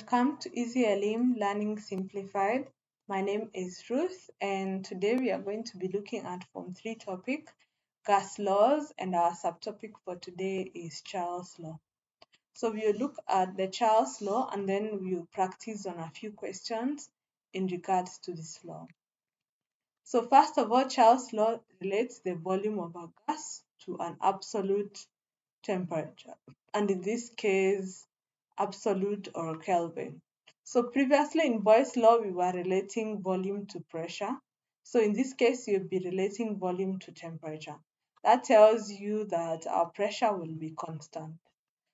Welcome to Easy Elim Learning Simplified. My name is Ruth, and today we are going to be looking at Form 3 topic, gas laws, and our subtopic for today is Charles' law. So we'll look at the Charles' law and then we'll practice on a few questions in regards to this law. So first of all, Charles' law relates the volume of a gas to an absolute temperature, and in this case, absolute or Kelvin. So previously in Boyle's law, we were relating volume to pressure. So in this case, you'll be relating volume to temperature. That tells you that our pressure will be constant.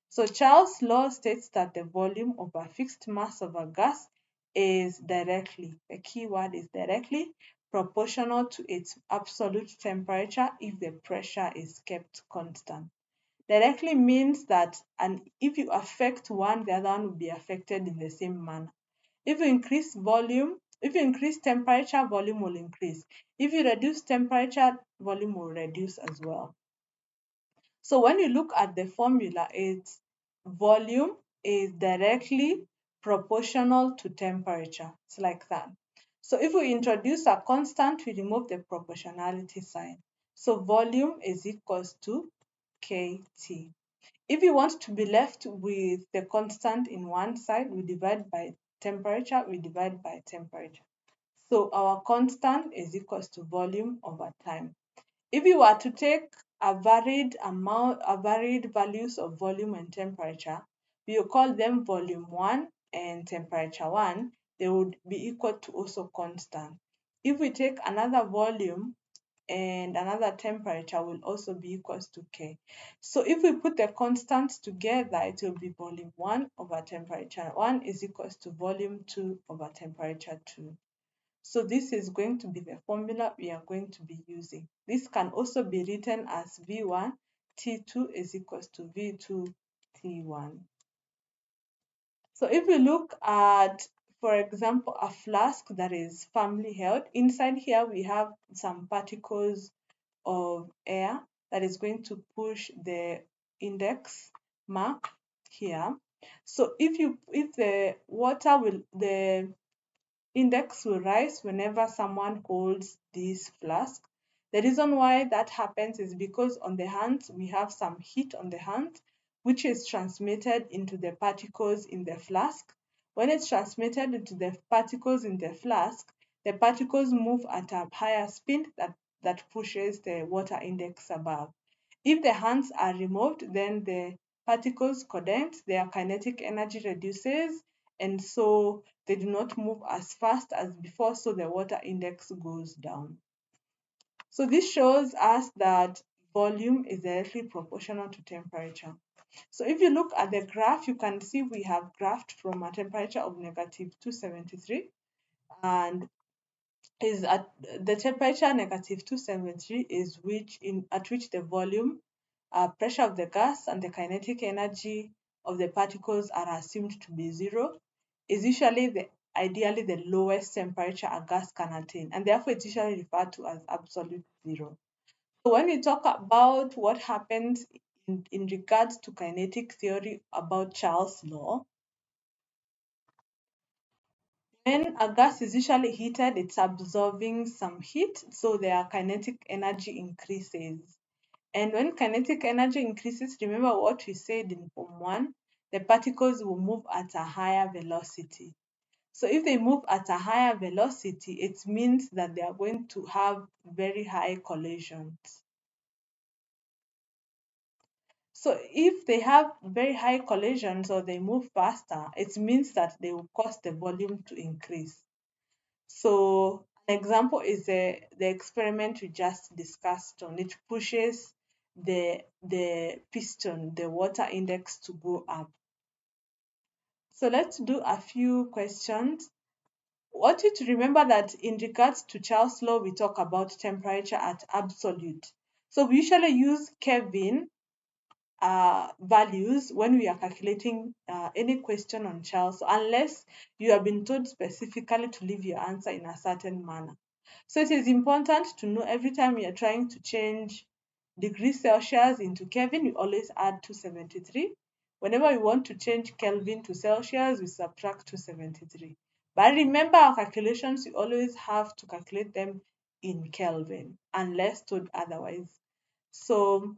So Charles' law states that the volume of a fixed mass of a gas is directly, the key word is directly, proportional to its absolute temperature if the pressure is kept constant. Directly means that if you affect one, the other one will be affected in the same manner. If you increase volume, if you increase temperature, volume will increase. If you reduce temperature, volume will reduce as well. So when you look at the formula, it's volume is directly proportional to temperature. It's like that. So if we introduce a constant, we remove the proportionality sign. So volume is equals to kT. If you want to be left with the constant in one side, we divide by temperature, we divide by temperature. So our constant is equals to volume over time. If you were to take a varied values of volume and temperature, we will call them volume 1 and temperature 1, they would be equal to also constant. If we take another volume and another temperature will also be equals to K. So if we put the constants together, it will be volume 1 over temperature 1 is equals to volume 2 over temperature 2. So this is going to be the formula we are going to be using. This can also be written as V1 T2 is equals to V2 T1. So if we look at, for example, a flask that is firmly held, inside here we have some particles of air that is going to push the index mark here. So if the index will rise whenever someone holds this flask. The reason why that happens is because on the hands we have some heat on the hands which is transmitted into the particles in the flask. When it's transmitted into the particles in the flask, the particles move at a higher speed that pushes the water index above. If the hands are removed, then the particles condense, their kinetic energy reduces, and so they do not move as fast as before, so the water index goes down. So this shows us that volume is directly proportional to temperature. So if you look at the graph, you can see we have graphed from a temperature of negative 273 and is at the temperature negative 273 is at which the volume, pressure of the gas and the kinetic energy of the particles are assumed to be zero, is usually ideally the lowest temperature a gas can attain, and therefore it's usually referred to as absolute zero. So when we talk about what happens in regards to kinetic theory about Charles' law, when a gas is usually heated, it's absorbing some heat, so their kinetic energy increases. And when kinetic energy increases, remember what we said in Form 1, the particles will move at a higher velocity. So if they move at a higher velocity, it means that they are going to have very high collisions. So if they have very high collisions or they move faster, it means that they will cause the volume to increase. So an example is the experiment we just discussed on. It pushes the piston, the water index to go up. So let's do a few questions. I want you to remember that in regards to Charles' law, we talk about temperature at absolute. So we usually use Kelvin values when we are calculating any question on Charles, unless you have been told specifically to leave your answer in a certain manner. So it is important to know every time you are trying to change degrees Celsius into Kelvin, you always add 273. Whenever we want to change Kelvin to Celsius, we subtract 273. But remember our calculations, you always have to calculate them in Kelvin unless told otherwise. So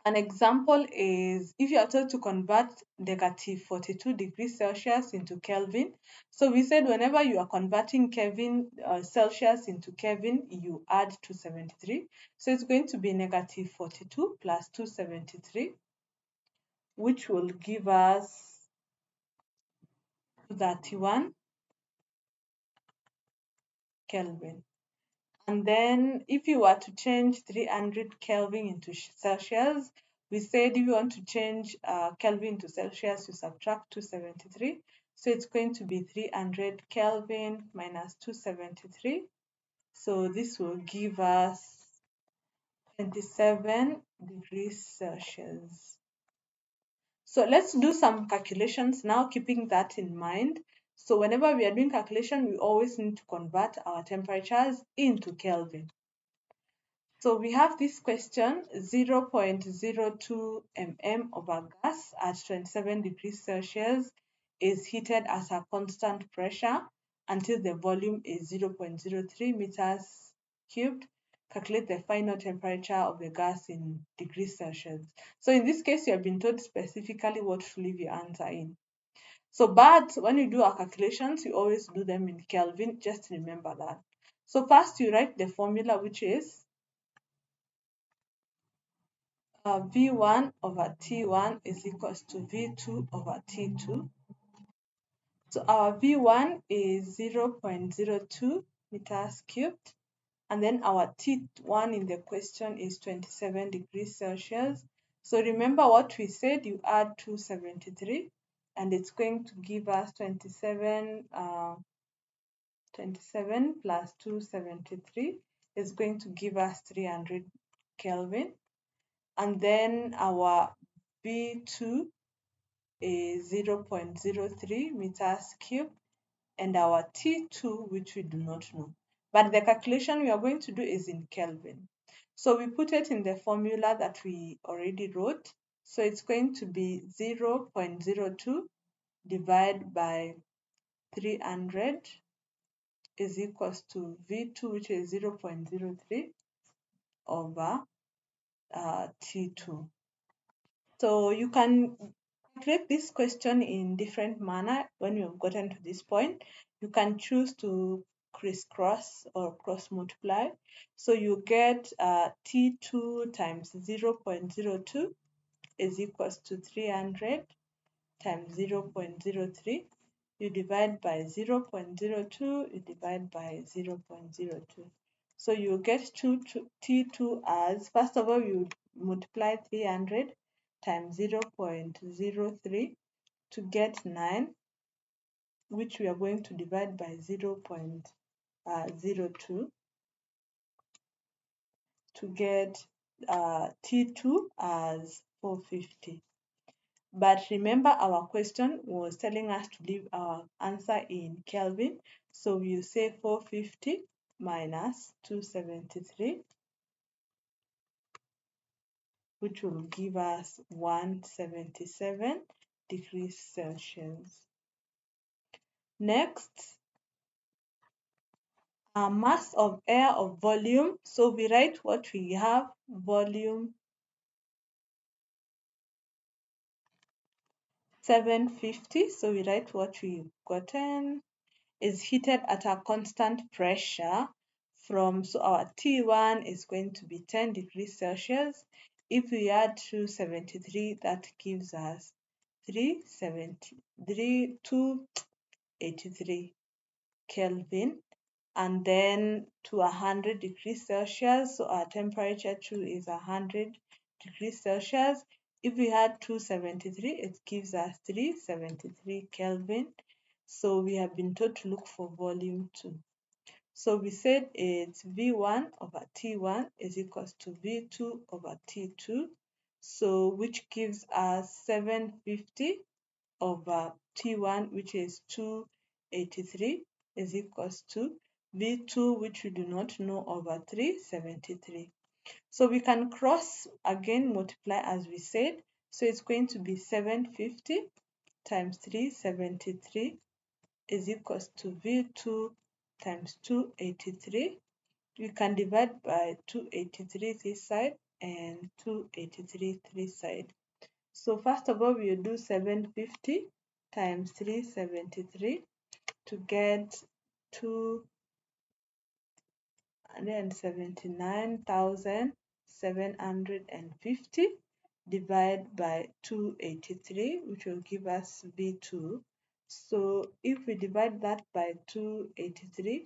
an example is if you are told to convert negative 42 degrees Celsius into Kelvin. So we said whenever you are converting Celsius into Kelvin, you add 273. So it's going to be negative 42 plus 273, which will give us 31 Kelvin. And then if you were to change 300 Kelvin into Celsius, we said if you want to change Kelvin to Celsius, you subtract 273. So it's going to be 300 Kelvin minus 273. So this will give us 27 degrees Celsius. So let's do some calculations now, keeping that in mind. So whenever we are doing calculation, we always need to convert our temperatures into Kelvin. So we have this question, 0.02 mm of a gas at 27 degrees Celsius is heated at a constant pressure until the volume is 0.03 meters cubed. Calculate the final temperature of the gas in degrees Celsius. So in this case, you have been told specifically what to leave your answer in. So, but when you do our calculations, you always do them in Kelvin. Just remember that. So first you write the formula, which is V1 over T1 is equals to V2 over T2. So our V1 is 0.02 meters cubed, and then our T1 in the question is 27 degrees Celsius. So remember what we said, you add 273, and it's going to give us 27 plus 273 is going to give us 300 Kelvin. And then our V2 is 0.03 meters cubed, and our T2, which we do not know. But the calculation we are going to do is in Kelvin. So we put it in the formula that we already wrote. So it's going to be 0.02 divided by 300 is equals to V2, which is 0.03 over T2. So you can calculate this question in different manner when you've gotten to this point. You can choose to crisscross or cross multiply. So you get T2 times 0.02 is equals to 300 times 0.03. You divide by 0.02, you divide by 0.02. So you get T2 as, first of all, you multiply 300 times 0.03 to get 9, which we are going to divide by 0.02 to get T2 as 450. But remember our question was telling us to leave our answer in Kelvin. So we'll say 450 minus 273, which will give us 177 degrees Celsius. Next, our mass of air of volume. So we write what we have, volume 750. So we write what we've gotten is heated at a constant pressure so our T1 is going to be 10 degrees Celsius. If we add 273, that gives us 283 Kelvin. And then to 100 degrees Celsius, so our temperature too is 100 degrees Celsius. If we had 273, it gives us 373 Kelvin. So we have been told to look for volume 2. So we said it's V1 over T1 is equals to V2 over T2. So which gives us 750 over T1, which is 283, is equals to V2, which we do not know, over 373. So we can cross again multiply as we said. So it's going to be 750 times 373 is equals to V2 times 283. We can divide by 283 this side and 283 this side. So first of all, we'll do 750 times 373 to get 279,750 divided by 283, which will give us V2. So if we divide that by 283,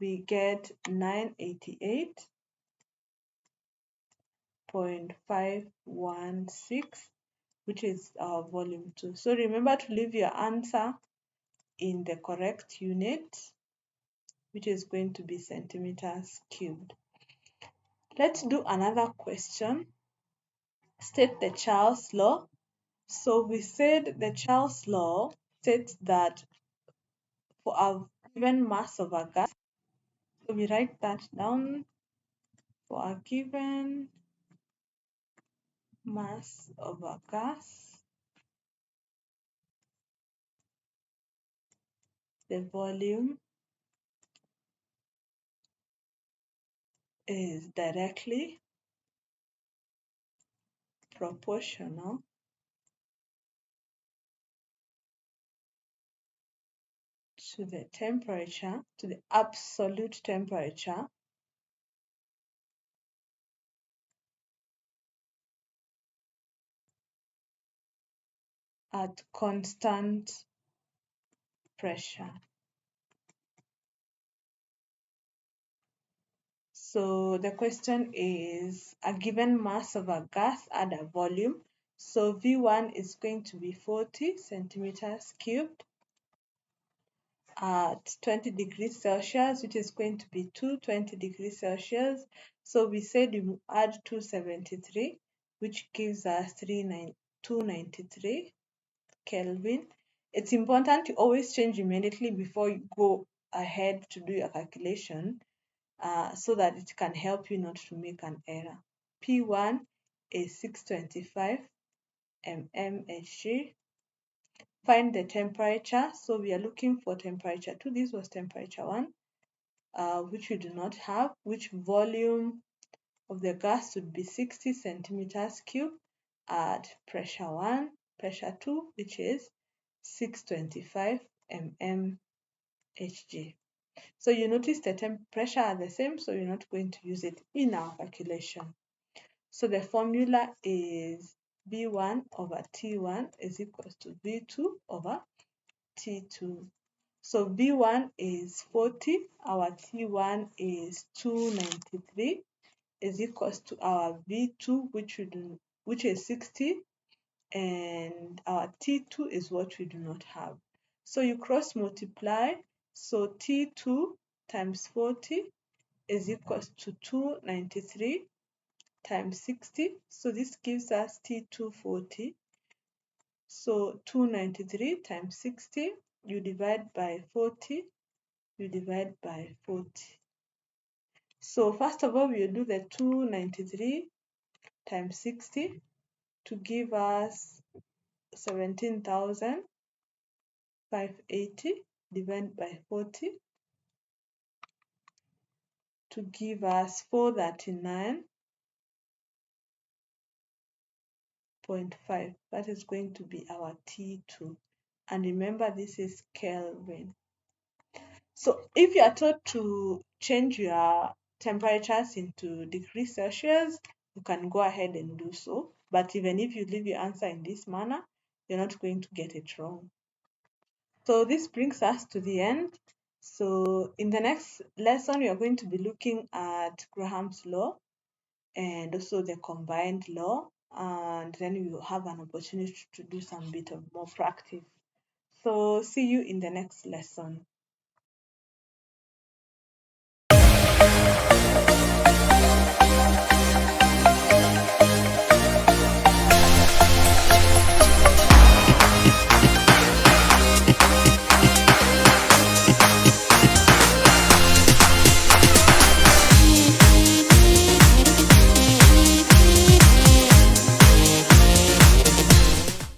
we get 988.516, which is our volume 2. So remember to leave your answer in the correct unit, which is going to be centimeters cubed. Let's do another question. State the Charles law. So we said the Charles law states that for a given mass of a gas, so we write that down. For a given mass of a gas, the volume is directly proportional to the temperature, to the absolute temperature at constant pressure. So the question is a given mass of a gas and a volume. So V1 is going to be 40 centimeters cubed at 20 degrees Celsius, which is going to be 220 degrees Celsius. So we said we add 273, which gives us 293 Kelvin. It's important to always change immediately before you go ahead to do your calculation, so that it can help you not to make an error. P1 is 625 mmHg. Find the temperature. So we are looking for temperature 2. This was temperature 1, which we do not have, which volume of the gas would be 60 centimeters cubed at pressure 1, pressure 2, which is 625 mmHg. So you notice the temperature are the same, so you're not going to use it in our calculation. So the formula is V1 over T1 is equals to V2 over T2. So V1 is 40, our T1 is 293, is equals to our V2, which is 60, and our T2 is what we do not have. So you cross multiply, so T2 times 40 is equals to 293 times 60. So this gives us T240. So 293 times 60, you divide by 40, you divide by 40. So first of all, we'll do the 293 times 60 to give us 17,580 divided by 40 to give us 439.5. That is going to be our T2. And remember, this is Kelvin. So if you are told to change your temperatures into degrees Celsius, you can go ahead and do so. But even if you leave your answer in this manner, you're not going to get it wrong. So this brings us to the end. So in the next lesson, we are going to be looking at Graham's law and also the combined law, and then we will have an opportunity to do some bit of more practice. So see you in the next lesson.